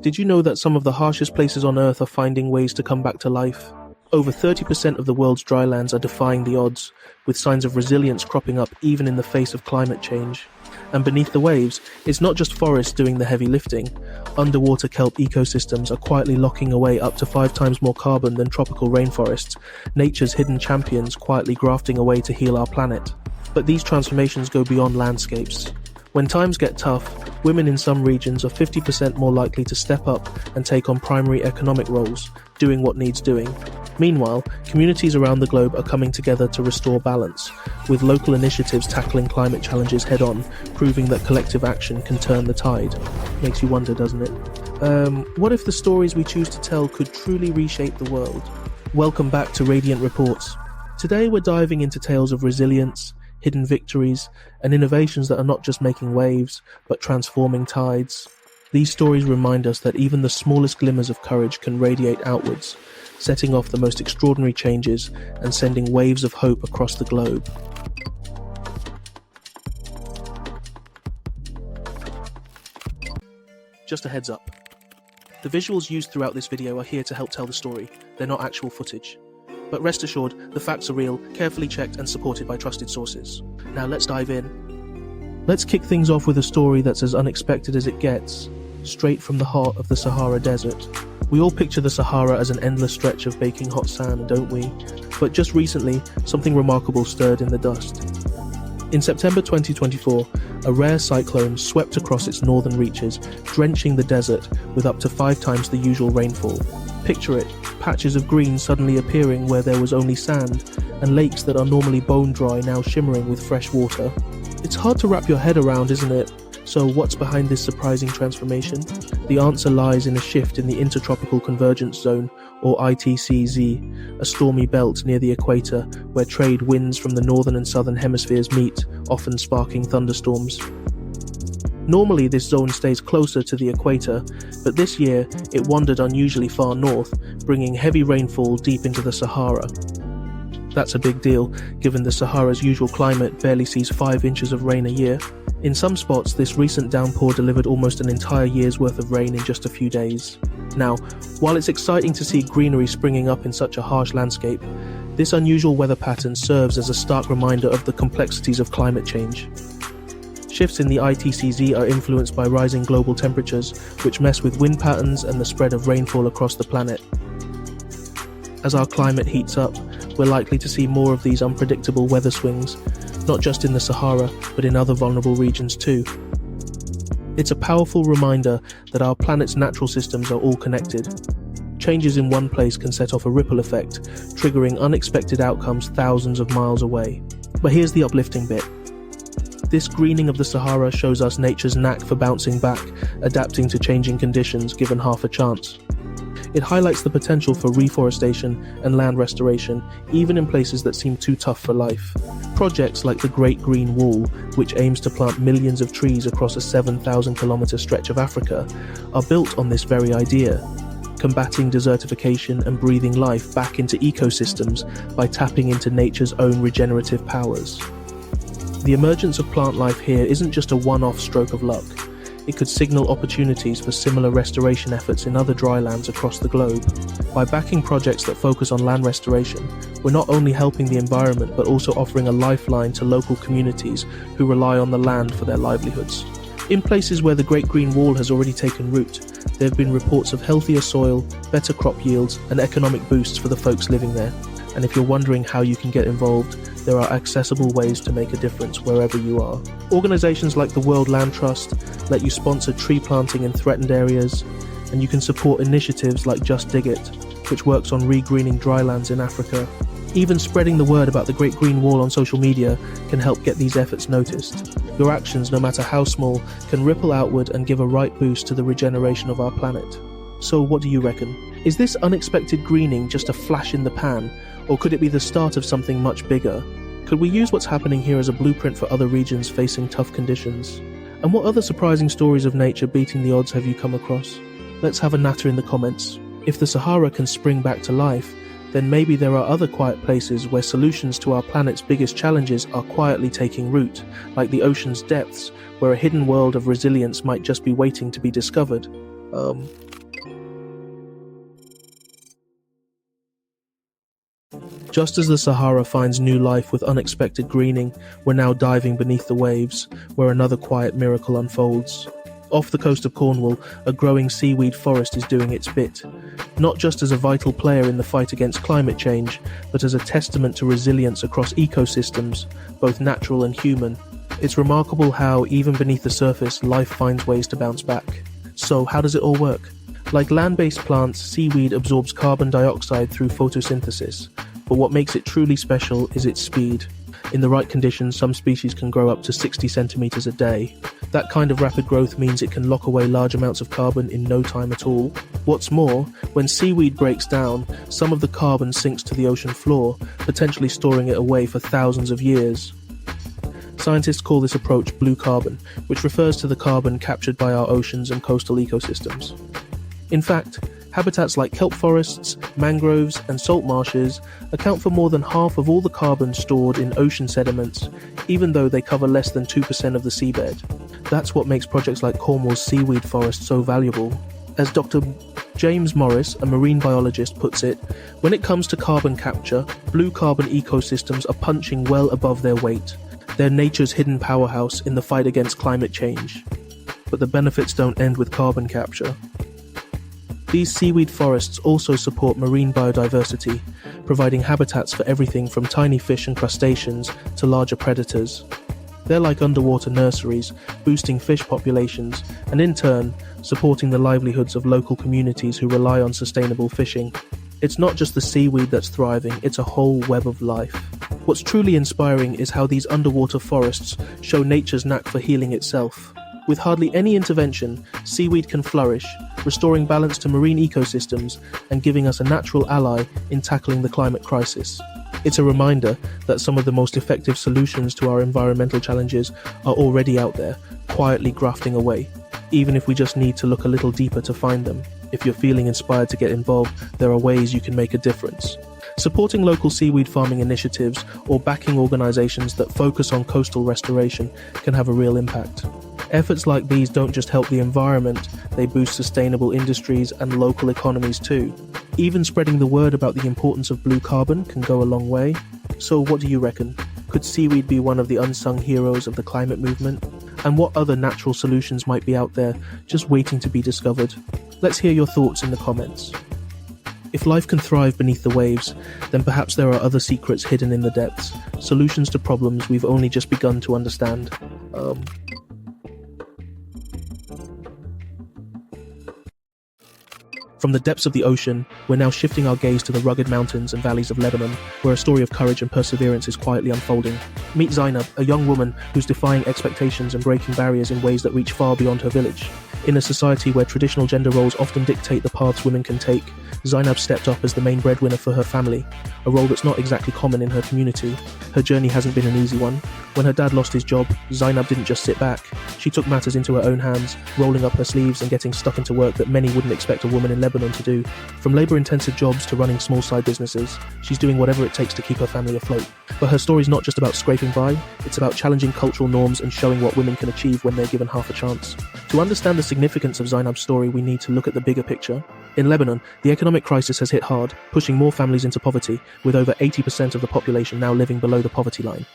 Did you know that some of the harshest places on Earth are finding ways to come back to life? Over 30% of the world's drylands are defying the odds, with signs of resilience cropping up even in the face of climate change. And beneath the waves, it's not just forests doing the heavy lifting. Underwater kelp ecosystems are quietly locking away up to 5 times more carbon than tropical rainforests, nature's hidden champions quietly grafting away to heal our planet. But these transformations go beyond landscapes. When times get tough, women in some regions are 50% more likely to step up and take on primary economic roles, doing what needs doing. Meanwhile, communities around the globe are coming together to restore balance, with local initiatives tackling climate challenges head-on, proving that collective action can turn the tide. Makes you wonder, doesn't it? What if the stories we choose to tell could truly reshape the world? Welcome back to Radiant Reports. Today we're diving into tales of resilience, hidden victories, and innovations that are not just making waves, but transforming tides. These stories remind us that even the smallest glimmers of courage can radiate outwards, setting off the most extraordinary changes and sending waves of hope across the globe. Just a heads up. The visuals used throughout this video are here to help tell the story. They're not actual footage. But rest assured, the facts are real, carefully checked and supported by trusted sources. Now let's dive in. Let's kick things off with a story that's as unexpected as it gets, straight from the heart of the Sahara Desert. We all picture the Sahara as an endless stretch of baking hot sand, don't we? But just recently, something remarkable stirred in the dust. In September 2024, a rare cyclone swept across its northern reaches, drenching the desert with up to 5 times the usual rainfall. Picture it, patches of green suddenly appearing where there was only sand, and lakes that are normally bone dry now shimmering with fresh water. It's hard to wrap your head around, isn't it? So what's behind this surprising transformation? The answer lies in a shift in the Intertropical Convergence Zone, or ITCZ, a stormy belt near the equator where trade winds from the northern and southern hemispheres meet, often sparking thunderstorms. Normally this zone stays closer to the equator, but this year it wandered unusually far north, bringing heavy rainfall deep into the Sahara. That's a big deal, given the Sahara's usual climate barely sees 5 inches of rain a year. In some spots, this recent downpour delivered almost an entire year's worth of rain in just a few days. Now, while it's exciting to see greenery springing up in such a harsh landscape, this unusual weather pattern serves as a stark reminder of the complexities of climate change. Shifts in the ITCZ are influenced by rising global temperatures, which mess with wind patterns and the spread of rainfall across the planet. As our climate heats up, we're likely to see more of these unpredictable weather swings, not just in the Sahara, but in other vulnerable regions too. It's a powerful reminder that our planet's natural systems are all connected. Changes in one place can set off a ripple effect, triggering unexpected outcomes thousands of miles away. But here's the uplifting bit. This greening of the Sahara shows us nature's knack for bouncing back, adapting to changing conditions given half a chance. It highlights the potential for reforestation and land restoration, even in places that seem too tough for life. Projects like the Great Green Wall, which aims to plant millions of trees across a 7,000-kilometre stretch of Africa, are built on this very idea, combating desertification and breathing life back into ecosystems by tapping into nature's own regenerative powers. The emergence of plant life here isn't just a one-off stroke of luck. It could signal opportunities for similar restoration efforts in other drylands across the globe. By backing projects that focus on land restoration, we're not only helping the environment but also offering a lifeline to local communities who rely on the land for their livelihoods. In places where the Great Green Wall has already taken root, there have been reports of healthier soil, better crop yields, and economic boosts for the folks living there. And if you're wondering how you can get involved, there are accessible ways to make a difference wherever you are. Organisations like the World Land Trust let you sponsor tree planting in threatened areas, and you can support initiatives like Just Dig It, which works on regreening drylands in Africa. Even spreading the word about the Great Green Wall on social media can help get these efforts noticed. Your actions, no matter how small, can ripple outward and give a right boost to the regeneration of our planet. So what do you reckon? Is this unexpected greening just a flash in the pan, or could it be the start of something much bigger? Could we use what's happening here as a blueprint for other regions facing tough conditions? And what other surprising stories of nature beating the odds have you come across? Let's have a natter in the comments. If the Sahara can spring back to life, then maybe there are other quiet places where solutions to our planet's biggest challenges are quietly taking root, like the ocean's depths, where a hidden world of resilience might just be waiting to be discovered. Just as the Sahara finds new life with unexpected greening, we're now diving beneath the waves, where another quiet miracle unfolds. Off the coast of Cornwall, a growing seaweed forest is doing its bit, not just as a vital player in the fight against climate change, but as a testament to resilience across ecosystems, both natural and human. It's remarkable how, even beneath the surface, life finds ways to bounce back. So, how does it all work? Like land-based plants, seaweed absorbs carbon dioxide through photosynthesis, but what makes it truly special is its speed. In the right conditions, some species can grow up to 60 centimeters a day. That kind of rapid growth means it can lock away large amounts of carbon in no time at all. What's more, when seaweed breaks down, some of the carbon sinks to the ocean floor, potentially storing it away for thousands of years. Scientists call this approach blue carbon, which refers to the carbon captured by our oceans and coastal ecosystems. In fact, habitats like kelp forests, mangroves, and salt marshes account for more than half of all the carbon stored in ocean sediments, even though they cover less than 2% of the seabed. That's what makes projects like Cornwall's seaweed forest so valuable. As Dr. James Morris, a marine biologist, puts it, when it comes to carbon capture, blue carbon ecosystems are punching well above their weight. They're nature's hidden powerhouse in the fight against climate change. But the benefits don't end with carbon capture. These seaweed forests also support marine biodiversity, providing habitats for everything from tiny fish and crustaceans to larger predators. They're like underwater nurseries, boosting fish populations, and in turn, supporting the livelihoods of local communities who rely on sustainable fishing. It's not just the seaweed that's thriving, it's a whole web of life. What's truly inspiring is how these underwater forests show nature's knack for healing itself. With hardly any intervention, seaweed can flourish, restoring balance to marine ecosystems and giving us a natural ally in tackling the climate crisis. It's a reminder that some of the most effective solutions to our environmental challenges are already out there, quietly grafting away, even if we just need to look a little deeper to find them. If you're feeling inspired to get involved, there are ways you can make a difference. Supporting local seaweed farming initiatives or backing organizations that focus on coastal restoration can have a real impact. Efforts like these don't just help the environment, they boost sustainable industries and local economies too. Even spreading the word about the importance of blue carbon can go a long way. So what do you reckon? Could seaweed be one of the unsung heroes of the climate movement? And what other natural solutions might be out there just waiting to be discovered? Let's hear your thoughts in the comments. If life can thrive beneath the waves, then perhaps there are other secrets hidden in the depths, solutions to problems we've only just begun to understand. From the depths of the ocean, we're now shifting our gaze to the rugged mountains and valleys of Lebanon, where a story of courage and perseverance is quietly unfolding. Meet Zainab, a young woman who's defying expectations and breaking barriers in ways that reach far beyond her village. In a society where traditional gender roles often dictate the paths women can take, Zainab stepped up as the main breadwinner for her family, a role that's not exactly common in her community. Her journey hasn't been an easy one. When her dad lost his job, Zainab didn't just sit back. She took matters into her own hands, rolling up her sleeves and getting stuck into work that many wouldn't expect a woman in Lebanon to do. From labour-intensive jobs to running small side businesses, she's doing whatever it takes to keep her family afloat. But her story's not just about scraping by, it's about challenging cultural norms and showing what women can achieve when they're given half a chance. To understand the significance of Zainab's story, we need to look at the bigger picture. In Lebanon, the economic crisis has hit hard, pushing more families into poverty, with over 80% of the population now living below the poverty line.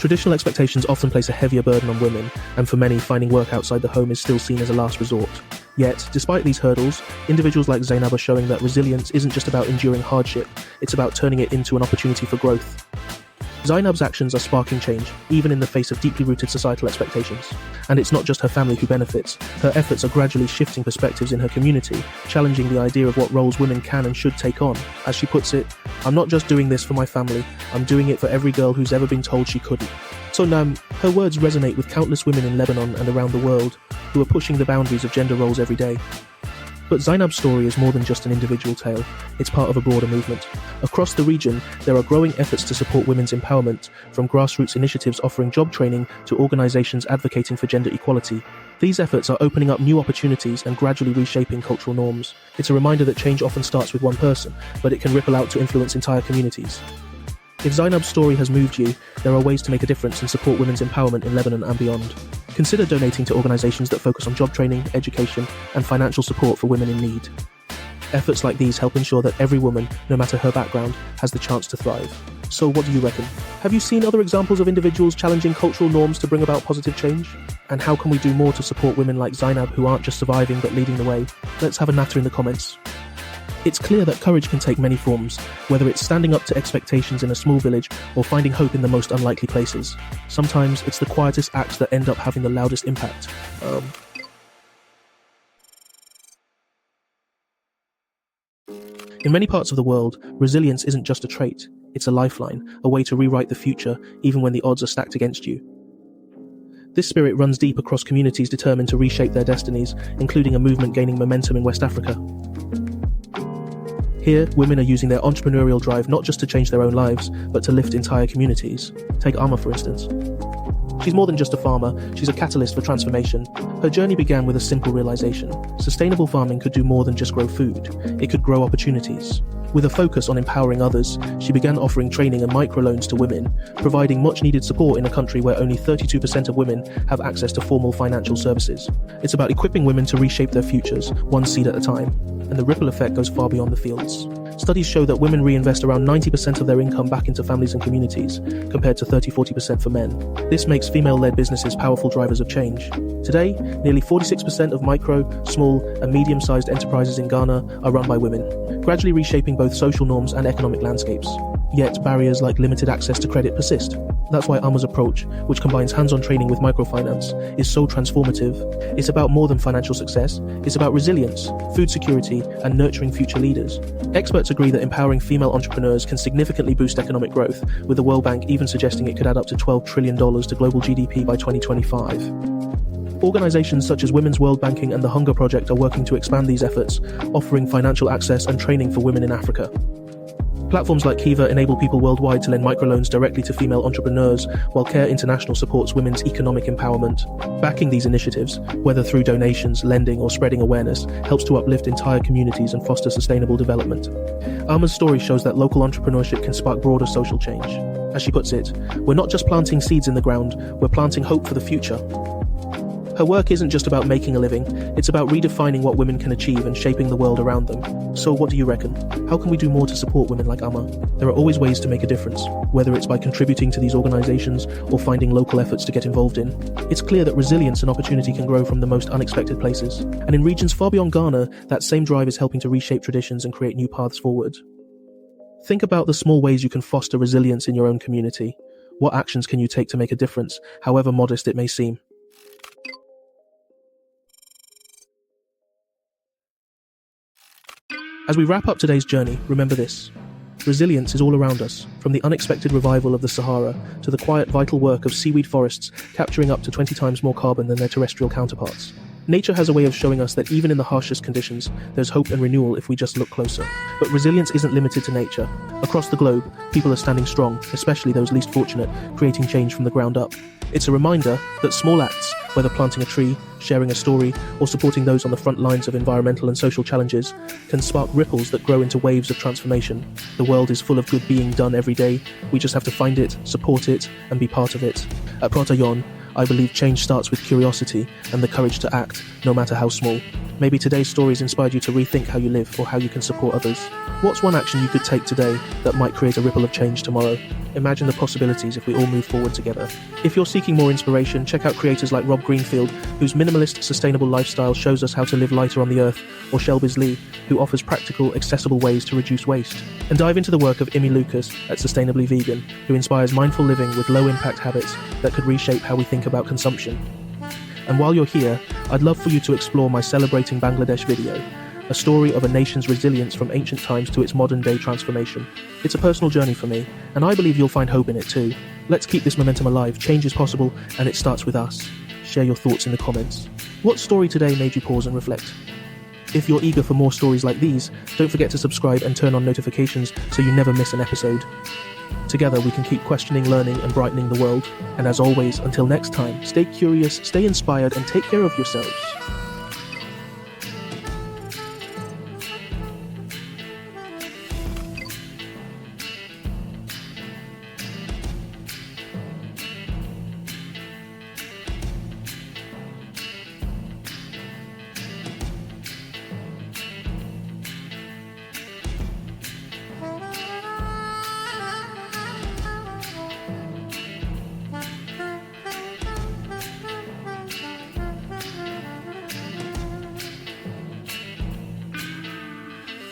Traditional expectations often place a heavier burden on women, and for many, finding work outside the home is still seen as a last resort. Yet, despite these hurdles, individuals like Zainab are showing that resilience isn't just about enduring hardship, it's about turning it into an opportunity for growth. Zainab's actions are sparking change, even in the face of deeply rooted societal expectations. And it's not just her family who benefits. Her efforts are gradually shifting perspectives in her community, challenging the idea of what roles women can and should take on. As she puts it, "I'm not just doing this for my family, I'm doing it for every girl who's ever been told she couldn't." So her words resonate with countless women in Lebanon and around the world who are pushing the boundaries of gender roles every day. But Zainab's story is more than just an individual tale, it's part of a broader movement. Across the region, there are growing efforts to support women's empowerment, from grassroots initiatives offering job training to organisations advocating for gender equality. These efforts are opening up new opportunities and gradually reshaping cultural norms. It's a reminder that change often starts with one person, but it can ripple out to influence entire communities. If Zainab's story has moved you, there are ways to make a difference and support women's empowerment in Lebanon and beyond. Consider donating to organisations that focus on job training, education, and financial support for women in need. Efforts like these help ensure that every woman, no matter her background, has the chance to thrive. So what do you reckon? Have you seen other examples of individuals challenging cultural norms to bring about positive change? And how can we do more to support women like Zainab who aren't just surviving but leading the way? Let's have a natter in the comments. It's clear that courage can take many forms, whether it's standing up to expectations in a small village or finding hope in the most unlikely places. Sometimes it's the quietest acts that end up having the loudest impact. In many parts of the world, resilience isn't just a trait, it's a lifeline, a way to rewrite the future even when the odds are stacked against you. This spirit runs deep across communities determined to reshape their destinies, including a movement gaining momentum in West Africa. Here, women are using their entrepreneurial drive not just to change their own lives, but to lift entire communities. Take Amma, for instance. She's more than just a farmer, she's a catalyst for transformation. Her journey began with a simple realization. Sustainable farming could do more than just grow food. It could grow opportunities. With a focus on empowering others, she began offering training and microloans to women, providing much-needed support in a country where only 32% of women have access to formal financial services. It's about equipping women to reshape their futures, one seed at a time, and the ripple effect goes far beyond the fields. Studies show that women reinvest around 90% of their income back into families and communities, compared to 30-40% for men. This makes female-led businesses powerful drivers of change. Today, nearly 46% of micro, small, and medium-sized enterprises in Ghana are run by women, gradually reshaping both social norms and economic landscapes. Yet, barriers like limited access to credit persist. That's why Amma's approach, which combines hands-on training with microfinance, is so transformative. It's about more than financial success, it's about resilience, food security, and nurturing future leaders. Experts agree that empowering female entrepreneurs can significantly boost economic growth, with the World Bank even suggesting it could add up to $12 trillion to global GDP by 2025. Organizations such as Women's World Banking and the Hunger Project are working to expand these efforts, offering financial access and training for women in Africa. Platforms like Kiva enable people worldwide to lend microloans directly to female entrepreneurs, while Care International supports women's economic empowerment. Backing these initiatives, whether through donations, lending, or spreading awareness, helps to uplift entire communities and foster sustainable development. Amma's story shows that local entrepreneurship can spark broader social change. As she puts it, we're not just planting seeds in the ground, we're planting hope for the future. Her work isn't just about making a living, it's about redefining what women can achieve and shaping the world around them. So what do you reckon? How can we do more to support women like Amma? There are always ways to make a difference, whether it's by contributing to these organizations or finding local efforts to get involved in. It's clear that resilience and opportunity can grow from the most unexpected places. And in regions far beyond Ghana, that same drive is helping to reshape traditions and create new paths forward. Think about the small ways you can foster resilience in your own community. What actions can you take to make a difference, however modest it may seem? As we wrap up today's journey, remember this. Resilience is all around us, from the unexpected revival of the Sahara to the quiet, vital work of seaweed forests capturing up to 20 times more carbon than their terrestrial counterparts. Nature has a way of showing us that even in the harshest conditions, there's hope and renewal if we just look closer. But resilience isn't limited to nature. Across the globe, people are standing strong, especially those least fortunate, creating change from the ground up. It's a reminder that small acts, whether planting a tree, sharing a story, or supporting those on the front lines of environmental and social challenges, can spark ripples that grow into waves of transformation. The world is full of good being done every day. We just have to find it, support it, and be part of it. At Prottayon, I believe change starts with curiosity and the courage to act, no matter how small. Maybe today's stories inspired you to rethink how you live or how you can support others. What's one action you could take today that might create a ripple of change tomorrow? Imagine the possibilities if we all move forward together. If you're seeking more inspiration, check out creators like Rob Greenfield, whose minimalist, sustainable lifestyle shows us how to live lighter on the earth, or Shelby's Lee, who offers practical, accessible ways to reduce waste. And dive into the work of Imi Lucas at Sustainably Vegan, who inspires mindful living with low-impact habits that could reshape how we think about consumption. And while you're here, I'd love for you to explore my Celebrating Bangladesh video, a story of a nation's resilience from ancient times to its modern-day transformation. It's a personal journey for me, and I believe you'll find hope in it too. Let's keep this momentum alive. Change is possible, and it starts with us. Share your thoughts in the comments. What story today made you pause and reflect? If you're eager for more stories like these, don't forget to subscribe and turn on notifications so you never miss an episode. Together we can keep questioning, learning, and brightening the world. And as always, until next time, stay curious, stay inspired, and take care of yourselves.